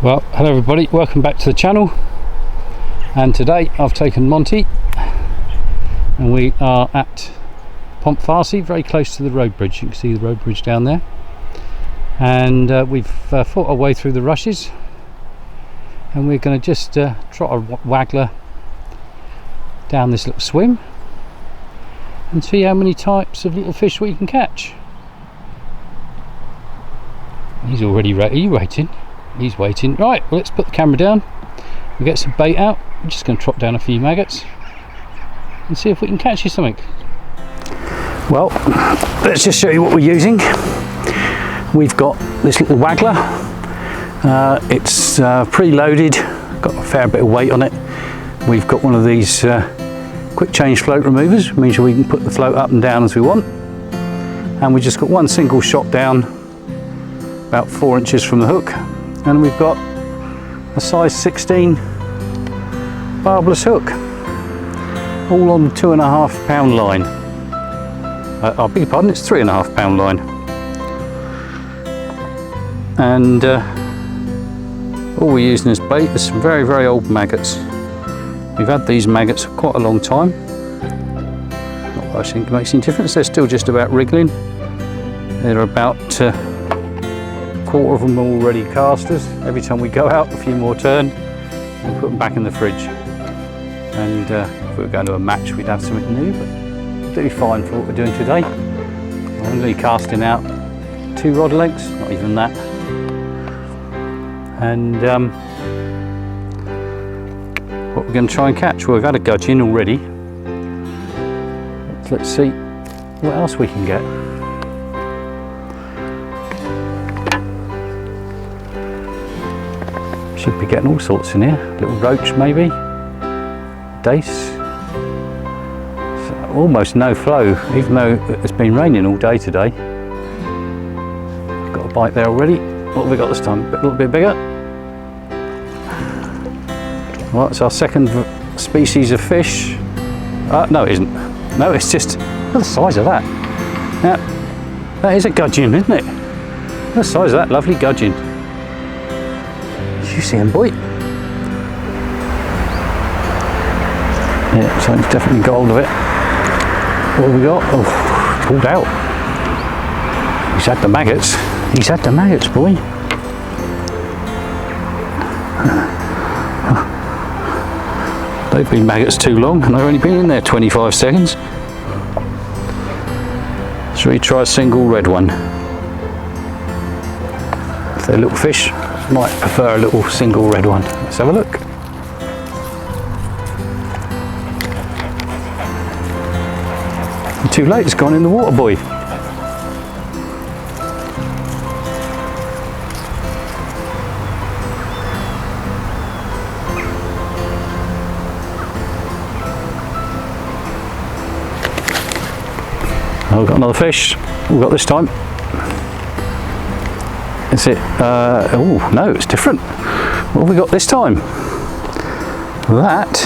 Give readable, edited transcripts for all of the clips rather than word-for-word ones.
Well, hello everybody, welcome back to the channel. And today I've taken Monty and we are at Pontfarcy, very close to the road bridge. You can see the road bridge down there, and we've fought our way through the rushes, and we're going to just trot a waggler down this little swim and see how many types of little fish we can catch. He's already ready. Are you waiting? He's waiting. Right, well, let's put the camera down. We'll get some bait out. We're just going to trot down a few maggots and see if we can catch you something. Well, let's just show you what we're using. We've got this little waggler. It's pre-loaded, got a fair bit of weight on it. We've got one of these quick change float removers, means we can put the float up and down as we want. And we just got one single shot down, about 4 inches from the hook. And we've got a size 16 barbless hook, all on 2.5 pound line. I beg your pardon, it's 3.5 pound line. And all we're using as bait is some very, very old maggots. We've had these maggots for quite a long time. Not that I think it makes any difference, they're still just about wriggling. They're about quarter of them are already casters. Every time we go out, a few more turn and put them back in the fridge. And if we were going to a match, we'd have something new, but we'll do fine for what we're doing today. I'm only casting out 2 rod lengths, not even that. And what we're going to try and catch, well, we've had a gudgeon already. Let's see what else we can get. Should be getting all sorts in here. Little roach maybe, dace. So almost no flow, even though it's been raining all day today. Got a bite there already. What have we got this time? A little bit bigger. Well, it's our second species of fish. No, it isn't. No, it's just, look at the size of that. Now, that is a gudgeon, isn't it? Look at the size of that lovely gudgeon. You see him, boy? Yeah, so he's definitely got hold of it. What have we got? Oh, pulled out. He's had the maggots. He's had the maggots, boy. They've been maggots too long, and they've only been in there 25 seconds. Shall we try a single red one? If they're little fish, might prefer a little single red one. Let's have a look. Too late, it's gone in the water, boy. Oh, we've got another fish. We've got this time. Is it? Oh no, it's different. What have we got this time? That,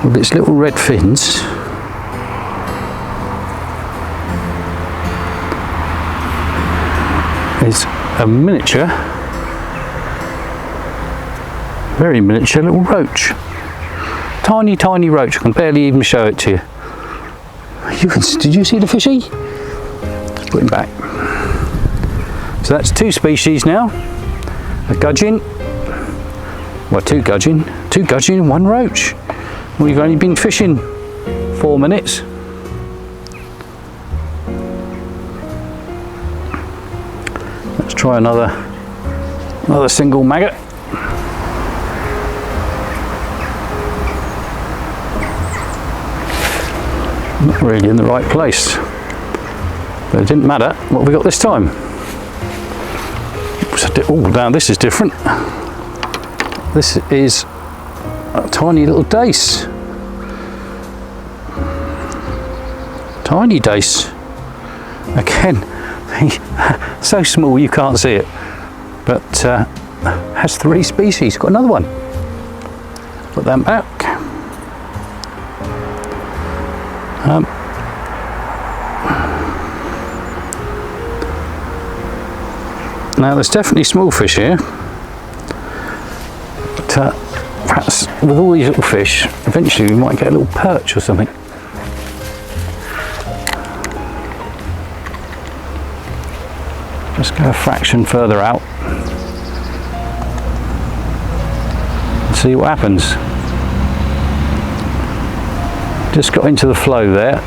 with its little red fins, is a miniature, very miniature little roach. Tiny, tiny roach. I can barely even show it to you. Did you see the fishy? Let's put him back. So that's 2 species now. A gudgeon, well, 2 gudgeon and 1 roach. We've only been fishing 4 minutes. Let's try another single maggot. Not really in the right place, but it didn't matter. What have we got this time? Oh, now this is different. This is a tiny little dace. Tiny dace. Again, so small you can't see it, but has 3 species. Got another one. Put them back. Now there's definitely small fish here. perhaps with all these little fish, eventually we might get a little perch or something. Just go a fraction further out and see what happens. Just got into the flow there.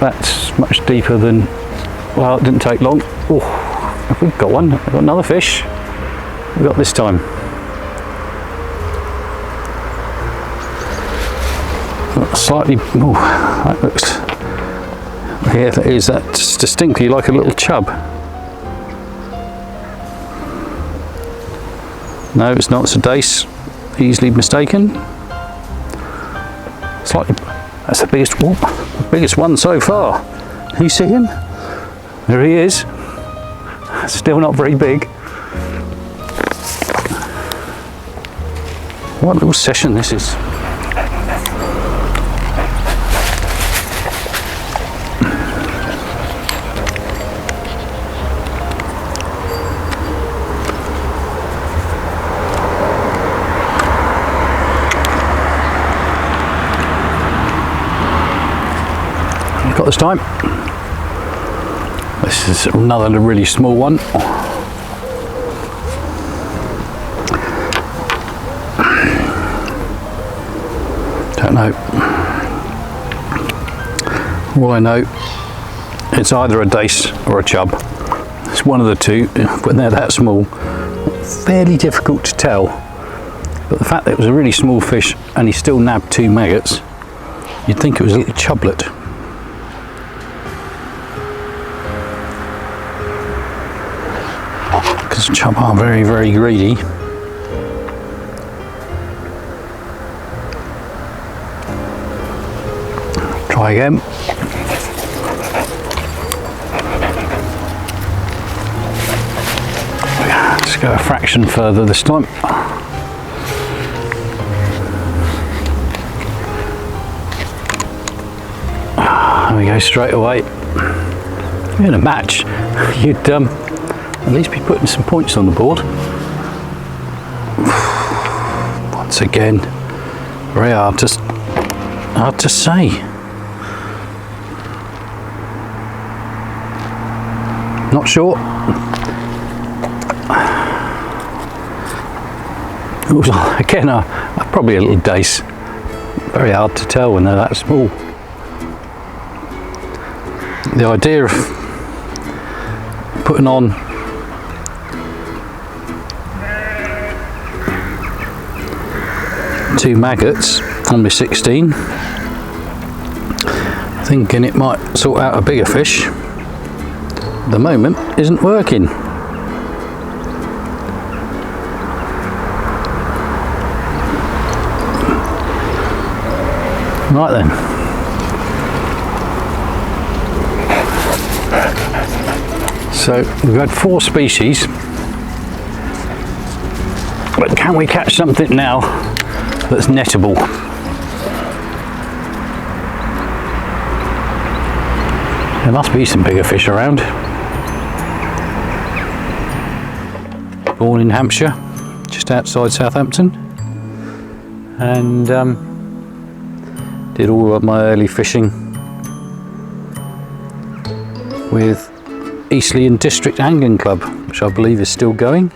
That's much deeper than, well, it didn't take long. Oh, we've got one. We've got another fish. We've got this time. Slightly, oh, that looks, yeah, that is, that's distinctly like a little chub. No, it's not, it's a dace, easily mistaken. Slightly, that's the biggest one so far. You see him? There he is. Still not very big. What a little session this is. Got this time. This is another really small one. Don't know. All I know, it's either a dace or a chub. It's one of the two. When they're that small, fairly difficult to tell. But the fact that it was a really small fish and he still nabbed 2 maggots, you'd think it was a little chublet. Because chub are very, very greedy. Try again. Let's go a fraction further this time. There we go, straight away. In a match, you'd at least be putting some points on the board. Once again, very hard to say. Not sure. Again, probably a little dace. Very hard to tell when they're that small. The idea of putting on two maggots on my 16, thinking it might sort out a bigger fish, at the moment isn't working. Right then. So we've had 4 species, but can we catch something now that's nettable? There must be some bigger fish around. Born in Hampshire, just outside Southampton, and did all of my early fishing with Eastleigh and District Angling Club, which I believe is still going.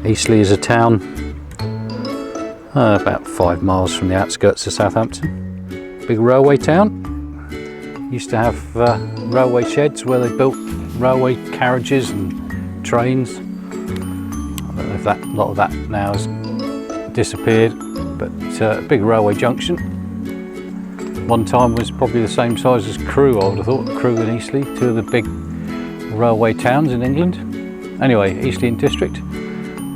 Eastleigh is a town about 5 miles from the outskirts of Southampton. Big railway town. Used to have railway sheds where they built railway carriages and trains. I don't know if a lot of that now has disappeared, but a big railway junction. One time was probably the same size as Crewe, I would have thought. Crewe and Eastleigh, 2 of the big railway towns in England. Anyway, Eastleigh and District,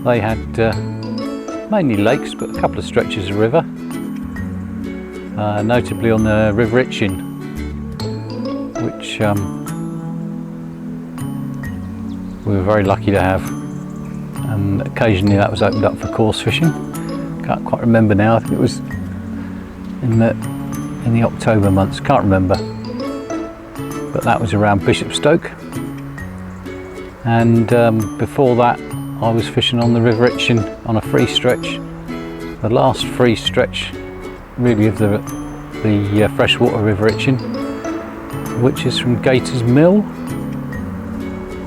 they had mainly lakes, but a couple of stretches of river, notably on the River Itchen, which we were very lucky to have, and occasionally that was opened up for coarse fishing. Can't quite remember now. I think it was in the October months, can't remember, but that was around Bishopstoke. And before that I was fishing on the River Itchen on a free stretch the last free stretch really of the freshwater river itching, which is from Gators Mill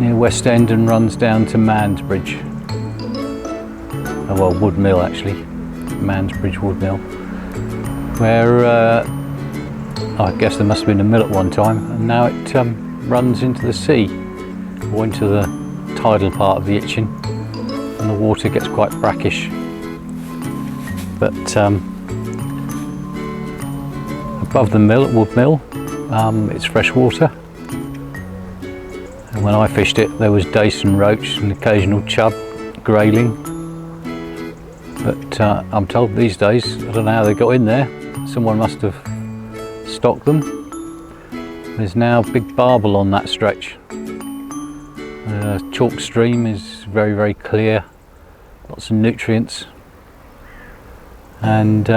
near West End and runs down to Mansbridge. Oh, well, Wood Mill actually, Mansbridge Wood Mill, where I guess there must have been a mill at one time, and now it runs into the sea or into the tidal part of the Itchen, and the water gets quite brackish. But above the mill at Wood Mill, it's fresh water, and when I fished it there was dace and roach and occasional chub, grayling. But I'm told these days, I don't know how they got in there, someone must have stocked them. There's now big barbel on that stretch. The chalk stream is very, very clear, lots of nutrients, and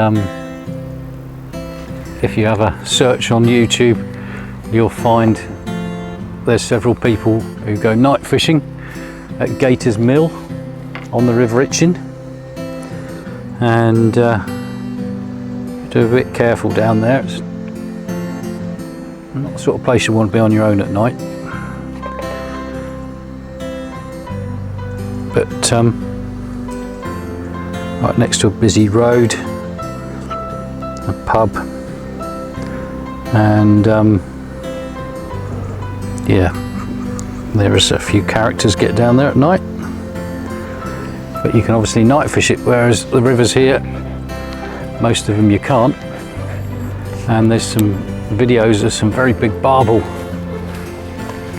if you have a search on YouTube, you'll find there's several people who go night fishing at Gators Mill on the River Itchen, and do a bit careful down there. It's not the sort of place you want to be on your own at night. But right next to a busy road, a pub, and yeah, there is a few characters get down there at night, but you can obviously night fish it, whereas the rivers here, most of them you can't. And there's some videos of some very big barbel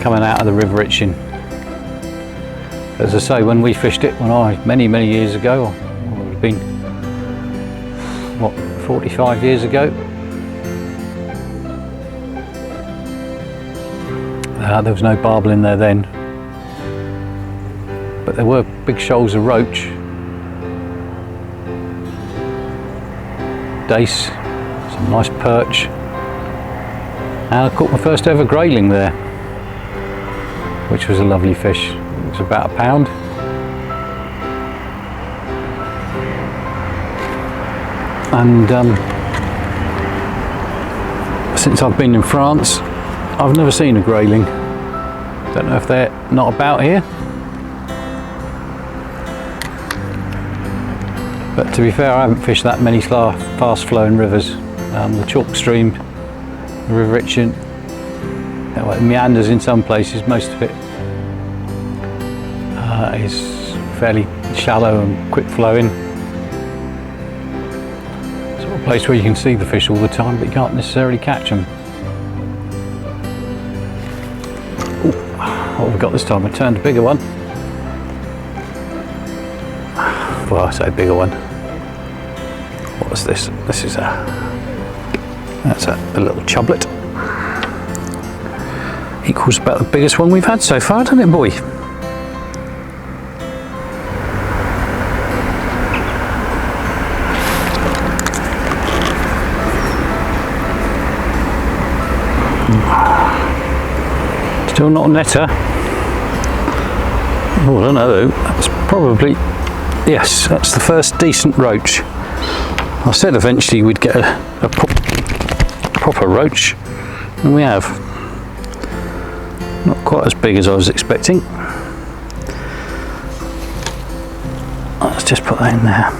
coming out of the River Itchen. As I say, when we fished it, many years ago, it would have been what, 45 years ago, there was no barbel in there then, but there were big shoals of roach, dace, some nice perch, and I caught my first ever grayling there, which was a lovely fish. It was about a pound. And since I've been in France, I've never seen a grayling. Don't know if they're not about here, but to be fair, I haven't fished that many fast flowing rivers. The chalk stream, the River Itchen, it meanders in some places. Most of it is fairly shallow and quick flowing. It's a place where you can see the fish all the time, but you can't necessarily catch them. What have we got this time? I turned a bigger one. Well, I say bigger one. What is this? This is that's a little chublet. Equals about the biggest one we've had so far, doesn't it, boy? Still not a netter. Oh, I don't know though. That's probably, yes, that's the first decent roach. I said eventually we'd get a proper roach, and we have. Not quite as big as I was expecting. Let's just put that in there.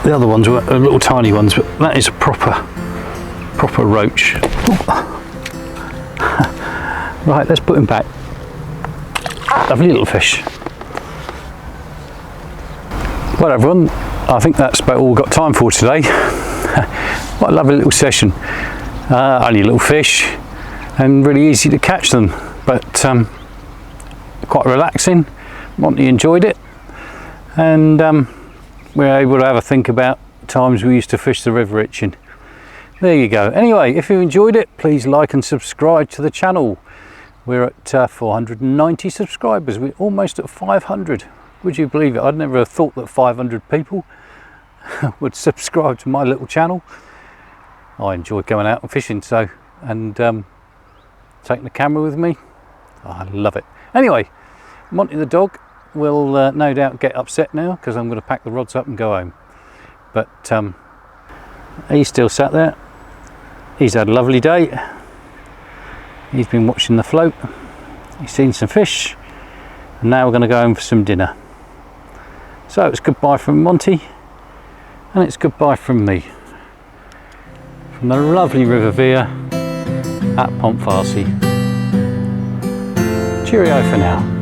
The other ones were little tiny ones, but that is a proper roach. Right, let's put him back. Lovely little fish. Well everyone, I think that's about all we've got time for today. What a lovely little session. Only little fish and really easy to catch them, but quite relaxing. Monty enjoyed it, and we were able to have a think about times we used to fish the River Itchen. There you go. Anyway, if you enjoyed it, please like and subscribe to the channel. We're at 490 subscribers. We're almost at 500. Would you believe it? I'd never have thought that 500 people would subscribe to my little channel. I enjoy going out and fishing, and taking the camera with me. I love it. Anyway, Monty the dog will no doubt get upset now because I'm going to pack the rods up and go home. But he's still sat there. He's had a lovely day. He's been watching the float. He's seen some fish. And now we're going to go home for some dinner. So it's goodbye from Monty. And it's goodbye from me. From the lovely River Vire at Pontfarcy. Cheerio for now.